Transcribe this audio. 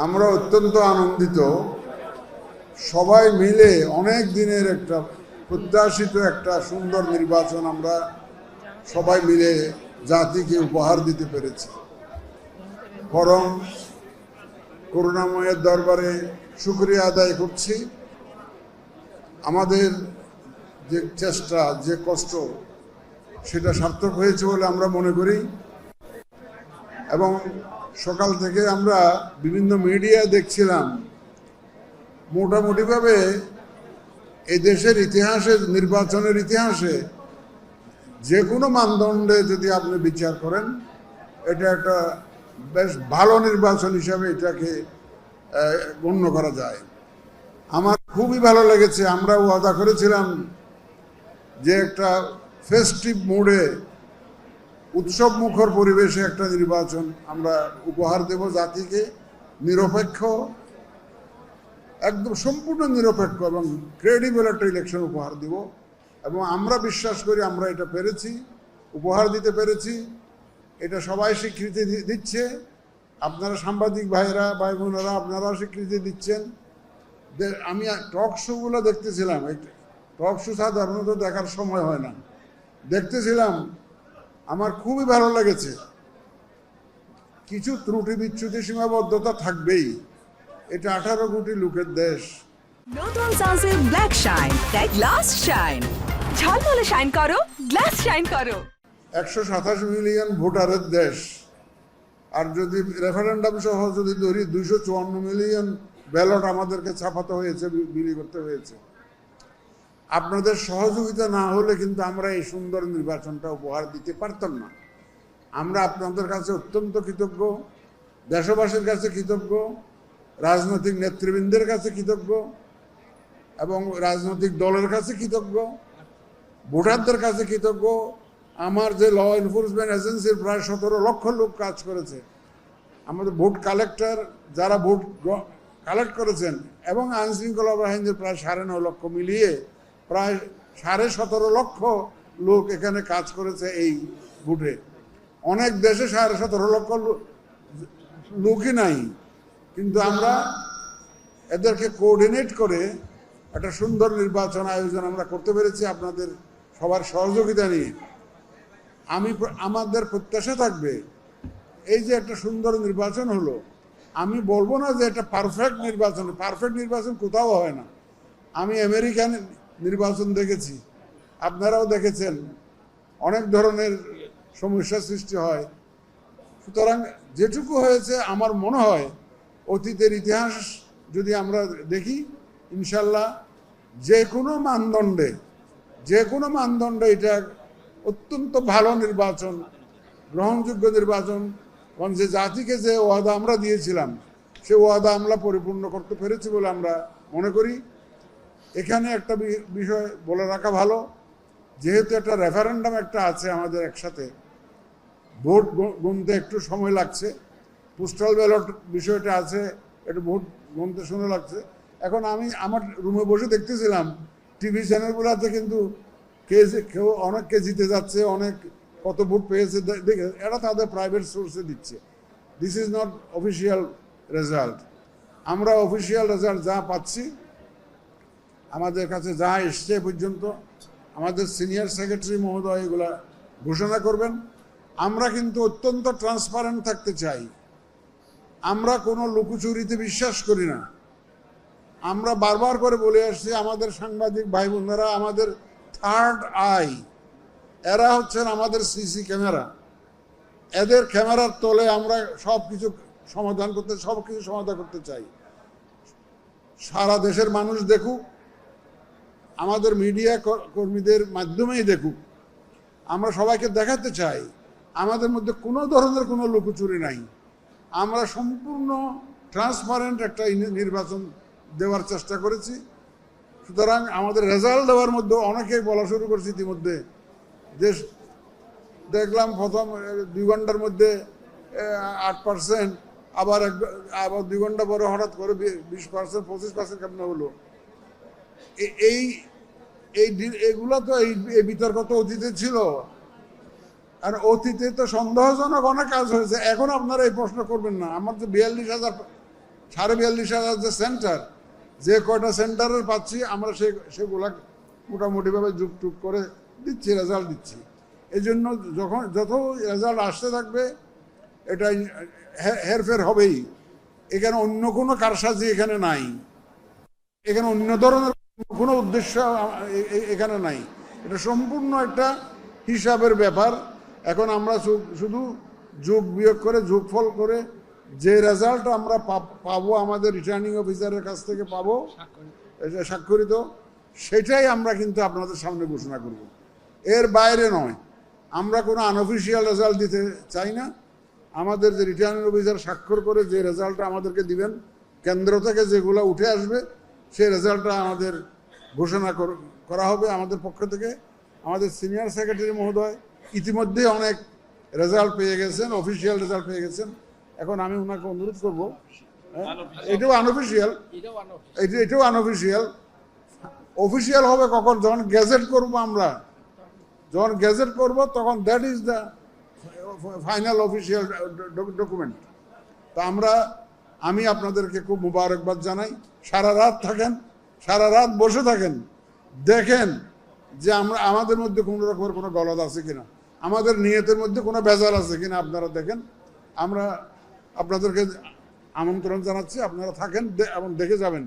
আমরা অত্যন্ত আনন্দিত, সবাই মিলে অনেক দিনের একটা প্রত্যাশিত একটা সুন্দর নির্বাচন আমরা সবাই মিলে জাতিকে উপহার দিতে পেরেছি। বরং করুণাময়ের দরবারে শুকরিয়া আদায় করছি। আমাদের যে চেষ্টা, যে কষ্ট, সেটা সার্থক হয়েছে বলে আমরা মনে করি। এবং সকাল থেকে আমরা বিভিন্ন মিডিয়ায় দেখছিলাম, মোটামুটিভাবে এই দেশের ইতিহাসে, নির্বাচনের ইতিহাসে যে কোনো মানদণ্ডে যদি আপনি বিচার করেন, এটা একটা বেশ ভালো নির্বাচন হিসাবে এটাকে গণ্য করা যায়। আমার খুবই ভালো লেগেছে। আমরা ওয়াদা করেছিলাম যে একটা ফেস্টিভ মুডে, উৎসব মুখর পরিবেশে একটা নির্বাচন আমরা উপহার দেব জাতিকে, নিরপেক্ষ, একদম সম্পূর্ণ নিরপেক্ষ এবং ক্রেডিবল একটা ইলেকশন উপহার দিব। এবং আমরা বিশ্বাস করি আমরা এটা পেরেছি, উপহার দিতে পেরেছি। এটা সবাই স্বীকৃতি দিচ্ছে। আপনারা সাংবাদিক ভাইরা, ভাই বোনেরা, আপনারা স্বীকৃতি দিচ্ছেন। আমি টক শোগুলো দেখতেছিলাম, টক শো সাধারণত দেখার সময় হয় না, দেখতেছিলাম, আমার খুবই ভালো লেগেছে। কিছু ত্রুটি বিচ্যুতি সীমাবদ্ধতা থাকবেই, এটা 18 কোটি লোকের দেশ। নতুন সানসিল্ক ব্ল্যাক শাইন, তাই গ্লাস শাইন, ঝলমলে শাইন করো, গ্লাস শাইন করো। 127 মিলিয়ন ভোটারের দেশ, আর যদি রেফারেন্ডাম সহ যদি ধরি 254 মিলিয়ন ব্যালট আমাদেরকে ছাপাতে হয়েছে, বিলি করতে হয়েছে। আপনাদের সহযোগিতা না হলে কিন্তু আমরা এই সুন্দর নির্বাচনটা উপহার দিতে পারতাম না। আমরা আপনাদের কাছে অত্যন্ত কৃতজ্ঞ, দেশবাসীর কাছে কৃতজ্ঞ, রাজনৈতিক নেতৃবৃন্দের কাছে কৃতজ্ঞ, এবং রাজনৈতিক দলের কাছে কৃতজ্ঞ, ভোটারদের কাছে কৃতজ্ঞ। আমার যে ল এনফোর্সমেন্ট এজেন্সির প্রায় 17 লক্ষ লোক কাজ করেছে, আমাদের ভোট কালেক্টর যারা ভোট কালেক্ট করেছেন, এবং আইনশৃঙ্খলা বাহিনীর প্রায় 9.5 লক্ষ মিলিয়ে প্রায় 17.5 লক্ষ লোক এখানে কাজ করেছে এই ভোটে। অনেক দেশে 17.5 লক্ষ লোকই নাই, কিন্তু আমরা এদেরকে কোঅর্ডিনেট করে একটা সুন্দর নির্বাচন আয়োজন আমরা করতে পেরেছি আপনাদের সবার সহযোগিতা নিয়ে। আমাদের প্রত্যাশা থাকবে, এই যে একটা সুন্দর নির্বাচন হলো, আমি বলবো না যে এটা পারফেক্ট নির্বাচন, পারফেক্ট নির্বাচন কোথাও হয় না। আমি আমেরিকান নির্বাচন দেখেছি, আপনারাও দেখেছেন, অনেক ধরনের সমস্যার সৃষ্টি হয়। সুতরাং যেটুকু হয়েছে, আমার মনে হয় অতীতের ইতিহাস যদি আমরা দেখি, ইনশাল্লাহ যে কোনো মানদণ্ডে এটা অত্যন্ত ভালো নির্বাচন, গ্রহণযোগ্য নির্বাচন। কারণ যে জাতিকে যে ওয়াদা আমরা দিয়েছিলাম, সে ওয়াদা আমরা পরিপূর্ণ করতে পেরেছি বলে আমরা মনে করি। এখানে একটা বিষয় বলে রাখা ভালো, যেহেতু একটা রেফারেন্ডাম একটা আছে আমাদের একসাথে, ভোট গুনতে একটু সময় লাগছে, পোস্টাল ব্যালট বিষয়টা আছে, একটু ভোট গুনতে সময় লাগছে। এখন আমি আমার রুমে বসে দেখতেছিলাম, টিভি চ্যানেলগুলোতে কিন্তু কেউ অনেককে জিতে যাচ্ছে, অনেক কত ভোট পেয়েছে দেখে, এরা তাদের প্রাইভেট সোর্সে দিচ্ছে। This is not official result. আমরা অফিসিয়াল রেজাল্ট যা পাচ্ছি, আমাদের কাছে যা এসছে পর্যন্ত, আমাদের সিনিয়র সেক্রেটারি মহোদয় এগুলা ঘোষণা করবেন। আমরা কিন্তু অত্যন্ত ট্রান্সপারেন্ট থাকতে চাই। আমরা কোনো লুকোচুরিতে বিশ্বাস করি না। আমরা বারবার করে বলে আসছি, আমাদের সাংবাদিক ভাই বোনেরা আমাদের থার্ড আই, এরা হচ্ছেন আমাদের সিসি ক্যামেরা। এদের ক্যামেরার তলে আমরা সব কিছু সমাধান করতে চাই। সারা দেশের মানুষ দেখুক, আমাদের মিডিয়া কর্মীদের মাধ্যমেই দেখুক। আমরা সবাইকে দেখাতে চাই আমাদের মধ্যে কোনো ধরনের কোনো লুকোচুরি নাই। আমরা সম্পূর্ণ ট্রান্সপারেন্ট একটা নির্বাচন দেওয়ার চেষ্টা করেছি। সুতরাং আমাদের রেজাল্ট দেওয়ার মধ্যে অনেকেই বলা শুরু করছে ইতিমধ্যে, যে দেখলাম প্রথম 2 ঘন্টার মধ্যে 8%, আবার 2 ঘন্টা পরে হঠাৎ করে 20%, 25% কেমন হলো। এইগুলো তো এই বিতর্ক তো অতীতে ছিল, আর অতীতে তো সন্দেহজনক অনেক কাজ হয়েছে। এখন আপনারা এই প্রশ্ন করবেন না। আমার যে 42,000 42,500 যে সেন্টার, যে কয়টা সেন্টারের পাচ্ছি আমরা সেগুলা মোটামুটিভাবে যুগ করে দিচ্ছি, রেজাল্ট দিচ্ছি। এই জন্য যত রেজাল্ট আসতে থাকবে এটা হেরফের হবেই। এখানে অন্য কোনো কারসাজি এখানে নাই, এখানে অন্য ধরনের কোনো উদ্দেশ্য এখানে নাই। এটা সম্পূর্ণ একটা হিসাবের ব্যাপার। এখন আমরা শুধু যোগ বিয়োগ করে যোগফল করে যে রেজাল্ট আমরা পাবো আমাদের রিটার্নিং অফিসারের কাছ থেকে পাবো স্বাক্ষরিত, সেটাই আমরা কিন্তু আপনাদের সামনে ঘোষণা করব, এর বাইরে নয়। আমরা কোনো আনঅফিসিয়াল রেজাল্ট দিতে চাই না। আমাদের যে রিটার্নিং অফিসার স্বাক্ষর করে যে রেজাল্টটা আমাদেরকে দিবেন, কেন্দ্র থেকে যেগুলো উঠে আসবে সেই রেজাল্টটা আমাদের ঘোষণা করা হবে আমাদের পক্ষ থেকে। আমাদের সিনিয়র সেক্রেটারি মহোদয় ইতিমধ্যে অনেক রেজাল্ট পেয়ে গেছেন, অফিসিয়াল রেজাল্ট পেয়ে গেছেন। এখন আমি ওনাকে অনুরোধ করব, এটাও আনঅফিসিয়াল, এটাও আনঅফিসিয়াল। অফিসিয়াল হবে কখন? যখন গেজেট করব আমরা, যখন গেজেট করব তখন that is the final official document. তো আমি আপনাদেরকে খুব মুবারকবাদ জানাই। সারা রাত থাকেন, সারা রাত বসে থাকেন, দেখেন যে আমাদের মধ্যে কোনো রকমের কোনো গলদ আছে কিনা, আমাদের নিয়তের মধ্যে কোনো বেজাল আছে কিনা আপনারা দেখেন। আমরা আপনাদেরকে আমন্ত্রণ জানাচ্ছি, আপনারা থাকেন এবং দেখে যাবেন